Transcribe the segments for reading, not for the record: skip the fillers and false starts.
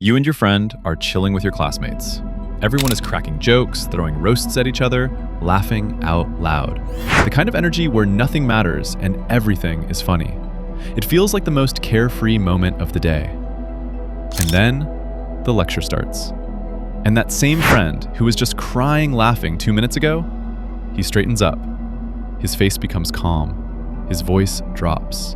You and your friend are chilling with your classmates. Everyone is cracking jokes, throwing roasts at each other, laughing out loud. The kind of energy where nothing matters and everything is funny. It feels like the most carefree moment of the day. And then, the lecture starts. And that same friend who was just crying laughing 2 minutes ago, he straightens up. His face becomes calm. His voice drops.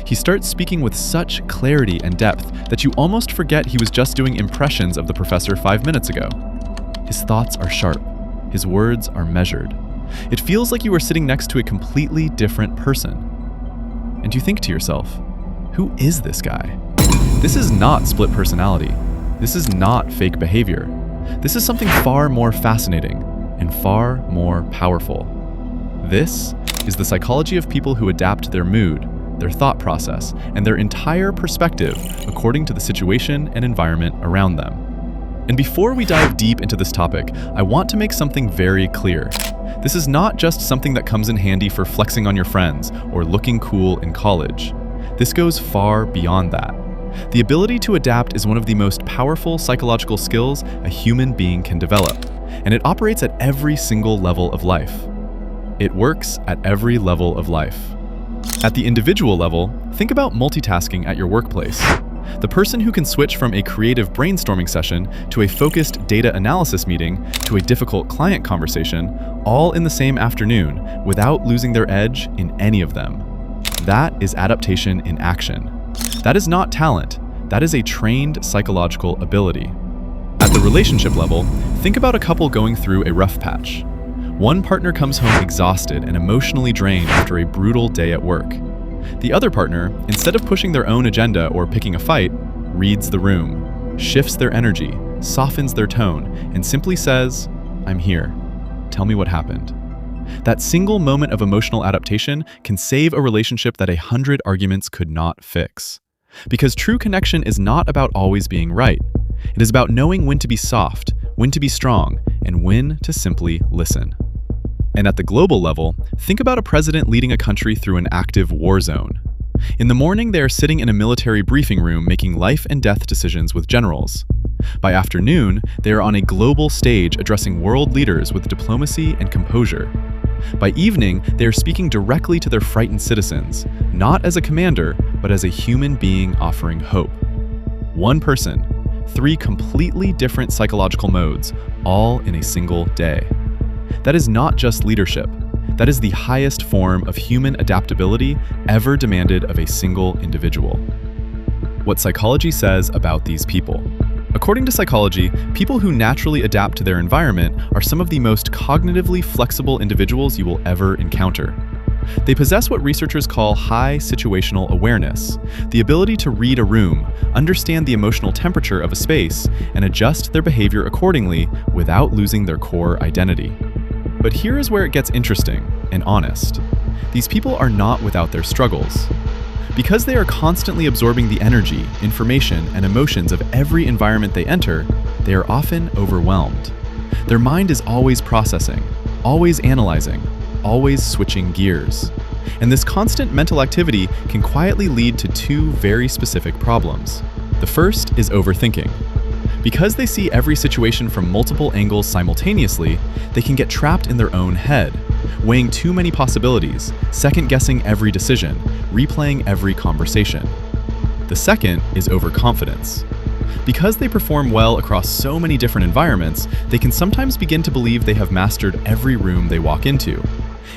He starts speaking with such clarity and depth that you almost forget he was just doing impressions of the professor 5 minutes ago. His thoughts are sharp. His words are measured. It feels like you are sitting next to a completely different person. And you think to yourself, who is this guy? This is not split personality. This is not fake behavior. This is something far more fascinating and far more powerful. This is the psychology of people who adapt their mood, their thought process, and their entire perspective according to the situation and environment around them. And before we dive deep into this topic, I want to make something very clear. This is not just something that comes in handy for flexing on your friends or looking cool in college. This goes far beyond that. The ability to adapt is one of the most powerful psychological skills a human being can develop, and it operates at every single level of life. It works at every level of life. At the individual level, think about multitasking at your workplace. The person who can switch from a creative brainstorming session to a focused data analysis meeting to a difficult client conversation, all in the same afternoon, without losing their edge in any of them. That is adaptation in action. That is not talent. That is a trained psychological ability. At the relationship level, think about a couple going through a rough patch. One partner comes home exhausted and emotionally drained after a brutal day at work. The other partner, instead of pushing their own agenda or picking a fight, reads the room, shifts their energy, softens their tone, and simply says, "I'm here. Tell me what happened." That single moment of emotional adaptation can save a relationship that 100 arguments could not fix. Because true connection is not about always being right. It is about knowing when to be soft, when to be strong, and when to simply listen. And at the global level, think about a president leading a country through an active war zone. In the morning, they are sitting in a military briefing room making life and death decisions with generals. By afternoon, they are on a global stage addressing world leaders with diplomacy and composure. By evening, they are speaking directly to their frightened citizens, not as a commander, but as a human being offering hope. One person, 3 completely different psychological modes, all in a single day. That is not just leadership. That is the highest form of human adaptability ever demanded of a single individual. What psychology says about these people. According to psychology, people who naturally adapt to their environment are some of the most cognitively flexible individuals you will ever encounter. They possess what researchers call high situational awareness, the ability to read a room, understand the emotional temperature of a space, and adjust their behavior accordingly without losing their core identity. But here is where it gets interesting and honest. These people are not without their struggles. Because they are constantly absorbing the energy, information, and emotions of every environment they enter, they are often overwhelmed. Their mind is always processing, always analyzing, always switching gears. And this constant mental activity can quietly lead to 2 very specific problems. The first is overthinking. Because they see every situation from multiple angles simultaneously, they can get trapped in their own head, weighing too many possibilities, second-guessing every decision, replaying every conversation. The second is overconfidence. Because they perform well across so many different environments, they can sometimes begin to believe they have mastered every room they walk into.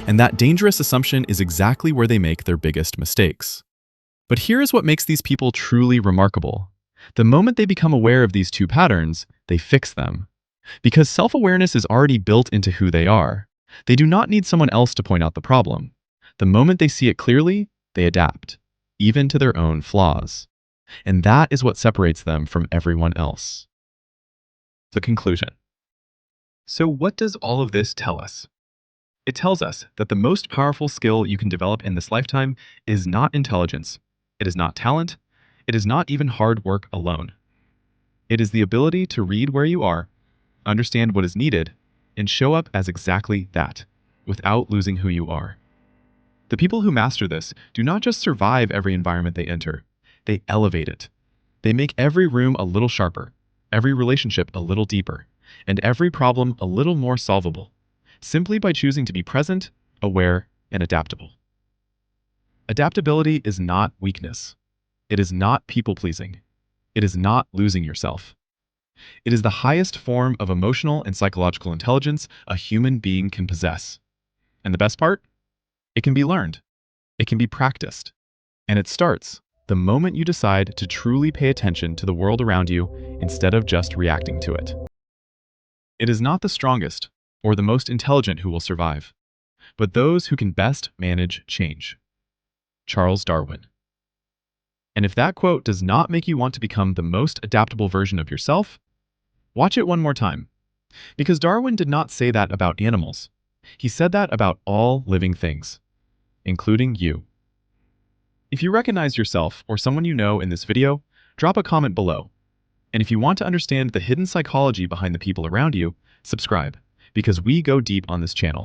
And that dangerous assumption is exactly where they make their biggest mistakes. But here is what makes these people truly remarkable. The moment they become aware of these 2 patterns, they fix them. Because self-awareness is already built into who they are. They do not need someone else to point out the problem. The moment they see it clearly, they adapt, even to their own flaws. And that is what separates them from everyone else. The conclusion. So what does all of this tell us? It tells us that the most powerful skill you can develop in this lifetime is not intelligence. It is not talent. It is not even hard work alone. It is the ability to read where you are, understand what is needed, and show up as exactly that, without losing who you are. The people who master this do not just survive every environment they enter, they elevate it. They make every room a little sharper, every relationship a little deeper, and every problem a little more solvable, simply by choosing to be present, aware, and adaptable. Adaptability is not weakness. It is not people-pleasing. It is not losing yourself. It is the highest form of emotional and psychological intelligence a human being can possess. And the best part? It can be learned. It can be practiced. And it starts the moment you decide to truly pay attention to the world around you instead of just reacting to it. It is not the strongest or the most intelligent who will survive, but those who can best manage change. Charles Darwin. And if that quote does not make you want to become the most adaptable version of yourself, watch it one more time. Because Darwin did not say that about animals. He said that about all living things, including you. If you recognize yourself or someone you know in this video, drop a comment below. And if you want to understand the hidden psychology behind the people around you, subscribe, because we go deep on this channel.